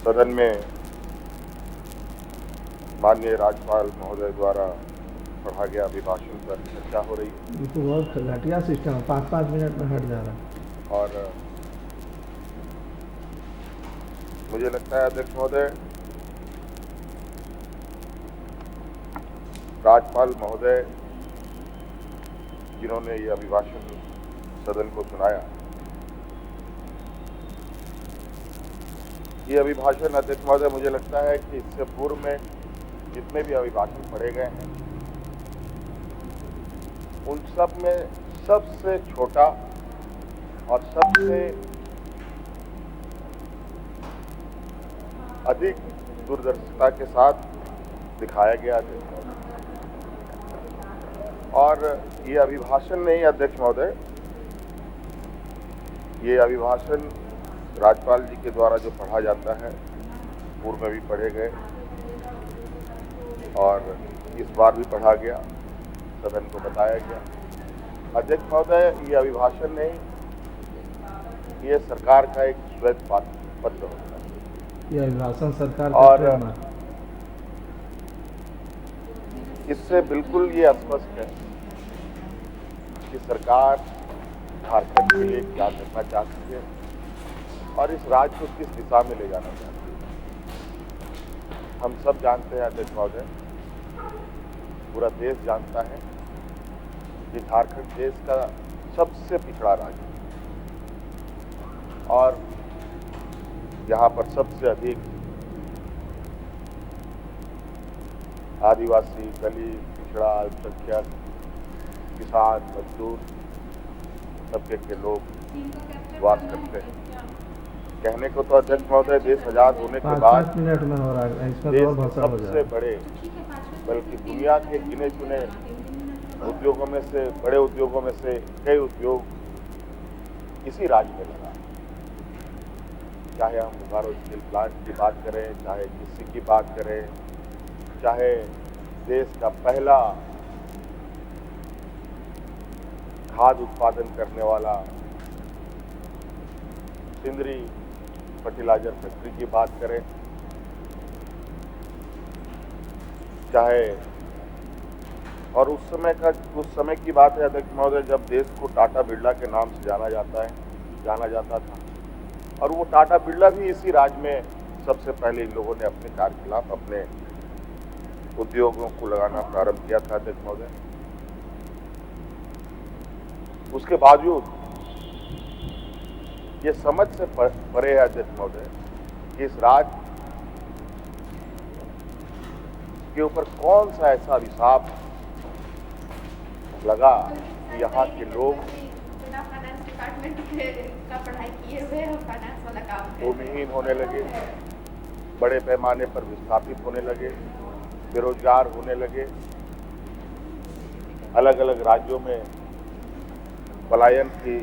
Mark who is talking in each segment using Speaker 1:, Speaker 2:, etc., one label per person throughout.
Speaker 1: सदन में माननीय राज्यपाल महोदय द्वारा पढ़ा गया अभिभाषण पर चर्चा हो रही है।
Speaker 2: ये तो बहुत घटिया सिस्टम है, 5-5 मिनट में हट जा रहा है।
Speaker 1: और मुझे लगता है अध्यक्ष महोदय, राज्यपाल महोदय जिन्होंने ये अभिभाषण सदन को सुनाया, ये अभिभाषण अध्यक्ष महोदय मुझे लगता है कि इससे पूर्व में जितने भी अभिभाषण पढ़े गए हैं उन सब में सबसे छोटा और सबसे अधिक दूरदर्शिता के साथ दिखाया गया अध्यक्ष महोदय। और ये अभिभाषण नहीं अध्यक्ष महोदय, ये अभिभाषण राज्यपाल जी के द्वारा जो पढ़ा जाता है, पूर्व में भी पढ़े गए और इस बार भी पढ़ा गया, सदन को बताया गया। अध्यक्ष महोदय, ये अभिभाषण नहीं, ये सरकार का एक श्वेत पत्र होता है।
Speaker 2: ये अभिभाषण सरकार
Speaker 1: और इससे बिल्कुल ये स्पष्ट है कि सरकार झारखंड के लिए क्या करना चाहती है और इस राज्य को किस दिशा में ले जाना चाहती है। हम सब जानते हैं अध्यक्ष महोदय, पूरा देश जानता है कि झारखंड देश का सबसे पिछड़ा राज्य है और यहाँ पर सबसे अधिक आदिवासी, दलित, पिछड़ा, अल्पसंख्यक, किसान, मजदूर तबके के लोग वास करते हैं। कहने को तो अध्यक्ष महोदय, देश आजाद होने के बाद
Speaker 2: 5 मिनट में हो रहा है, इसमें
Speaker 1: देश
Speaker 2: और भाषा हो
Speaker 1: सबसे
Speaker 2: जाए।
Speaker 1: बड़े, बल्कि दुनिया के गिने चुने उद्योगों में से, बड़े उद्योगों में से कई उद्योग इसी राज्य में लगा। चाहे हम बोकारो स्टील प्लांट की बात करें, चाहे किसी की बात करें, चाहे देश का पहला खाद उत्पादन करने वाला सिंदरी फर्टिलाइजर फैक्ट्री की बात करें, चाहे और उस समय की बात है अध्यक्ष महोदय जब देश को टाटा बिरला के नाम से जाना जाता था और वो टाटा बिरला भी इसी राज्य में सबसे पहले इन लोगों ने अपने कार्यकलाप, अपने उद्योगों को लगाना प्रारंभ किया था अध्यक्ष महोदय। उसके बावजूद ये समझ से परे है अध्यक्ष महोदय कि इस राज्य के ऊपर कौन सा ऐसा अभिशाप लगा कि यहाँ के लोग भूमिहीन होने लगे, बड़े पैमाने पर विस्थापित होने लगे, बेरोजगार होने लगे, अलग अलग राज्यों में पलायन की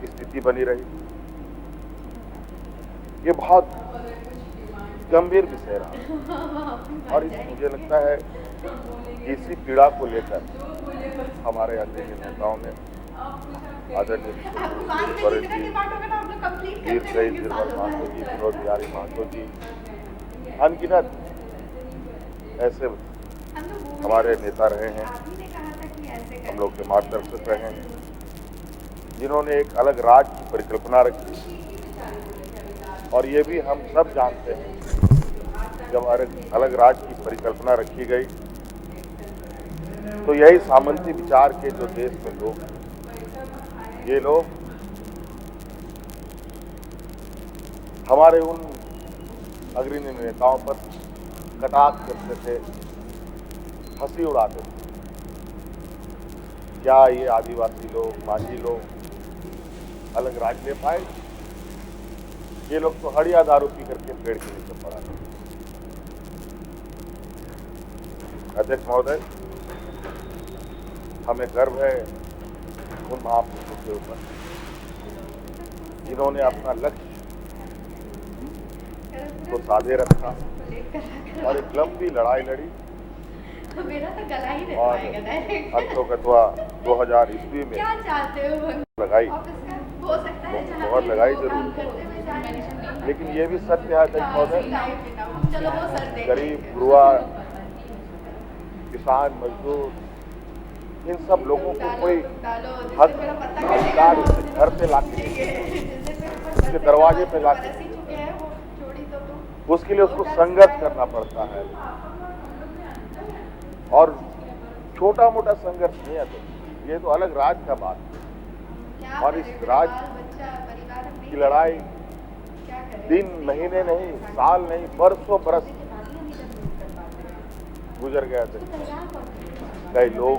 Speaker 1: स्थिति बनी रही। ये बहुत गंभीर विषय रहा और मुझे लगता है इसी पीड़ा को लेकर हमारे आदरणीय नेताओं ने, आदरणीय वीर शहीद वीरभद्र महतो जी, विनोद बिहारी महतो जी, अनगिनत ऐसे हमारे नेता रहे हैं, हम लोग के मार्गदर्शक रहे हैं, जिन्होंने एक अलग राज्य की परिकल्पना रखी। और ये भी हम सब जानते हैं, जब अलग राज्य की परिकल्पना रखी गई तो यही सामंती विचार के जो देश में लोग हैं, ये लोग हमारे उन अग्रणी नेताओं पर कटाक्ष करते थे, हंसी उड़ाते थे। क्या ये आदिवासी लोग, माझी लोग अलग राज्य ले पाए? ये लोग तो हड़िया दारू पी करके पेड़ के नीचे पड़ा था। अध्यक्ष महोदय, हमें गर्व है उन महापुरुषों के ऊपर जिन्होंने अपना लक्ष्य को साधे रखा और एक लंबी लड़ाई लड़ी
Speaker 3: मेरा तो गला ही
Speaker 1: और अंततः 2000 ईस्वी में लगाई,
Speaker 3: हो सकता है
Speaker 1: मोहर लगाई जरूर, लेकिन ये भी सत्य है अध्यक्ष महोदय,
Speaker 3: चलो वो सर देख
Speaker 1: गरीब गुरुआ, किसान, मजदूर, इन सब लोगों को कोई हक अधिकार घर पे लाके उसके दरवाजे पे लाके उसके लिए उसको संघर्ष करना पड़ता है, और छोटा मोटा संघर्ष नहीं है, तो ये तो अलग राज का बात है। और इस राज की लड़ाई दिन महीने नहीं, साल नहीं, बरसों बरस गुजर गया थे। कई लोग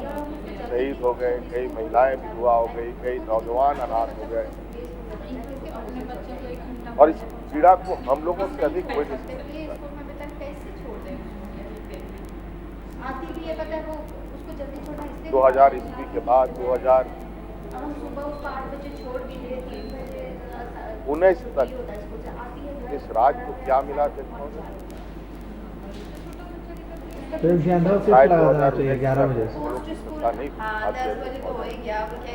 Speaker 1: शहीद हो गए, कई महिलाएं विधवा हो गई, कई नौजवान अनाथ हो गए, और इस पीड़ा को हम लोगों से अधिक कोई नहीं समझ सकता। 2000 ईस्वी के बाद 2019 तक इस राज्य को क्या मिला थे?
Speaker 2: तो एक जनरल शिफ्ट लगा देना चाहिए 11 बजे से।
Speaker 1: नहीं,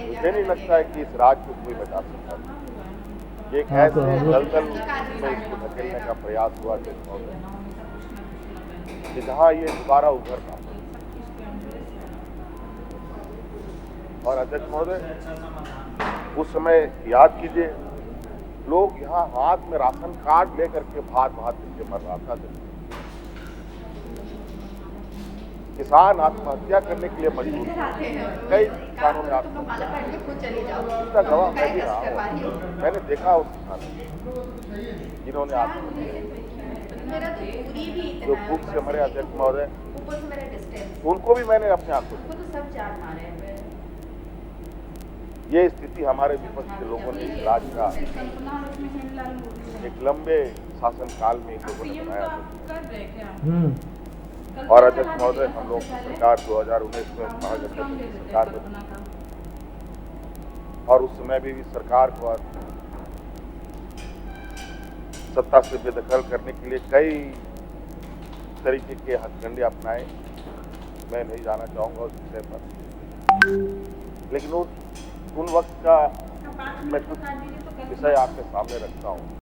Speaker 1: मुझे नहीं लगता है कि इस राज्य को कोई बचा सकता है। ये एक
Speaker 2: हाँ, तो
Speaker 1: ऐसे
Speaker 2: हम लोग-
Speaker 1: दलदल में इसको धकेलने का प्रयास हुआ कि जहाँ ये दोबारा उभरना। और अध्यक्ष महोदय, उस समय याद कीजिए, लोग यहाँ हाथ में राशन कार्ड लेकर के भात करके मर रहा था। किसान आत्महत्या करने के लिए मजबूर थे, कई किसानों ने आत्महत्या इसका गवाह मैं भी रहा हूँ। मैंने देखा उस किसान जिन्होंने आत्महत्या, जो भूख से मरे अध्यक्ष महोदय, उनको भी मैंने अपने आंखों से। ये स्थिति हमारे विपक्ष के लोगों ने इस राज्य का एक लंबे शासनकाल में इन लोगों ने बनाया था। और अध्यक्ष महोदय, हम लोग सरकार 2019 में महागठबंधन की सरकार बनी, और उस समय भी सरकार को सत्ता से बेदखल करने के लिए कई तरीके के हथकंडे अपनाए। मैं नहीं जाना चाहूंगा उस विषय पर, लेकिन उन वक्त का मैं कुछ विषय आपके सामने रखता हूँ।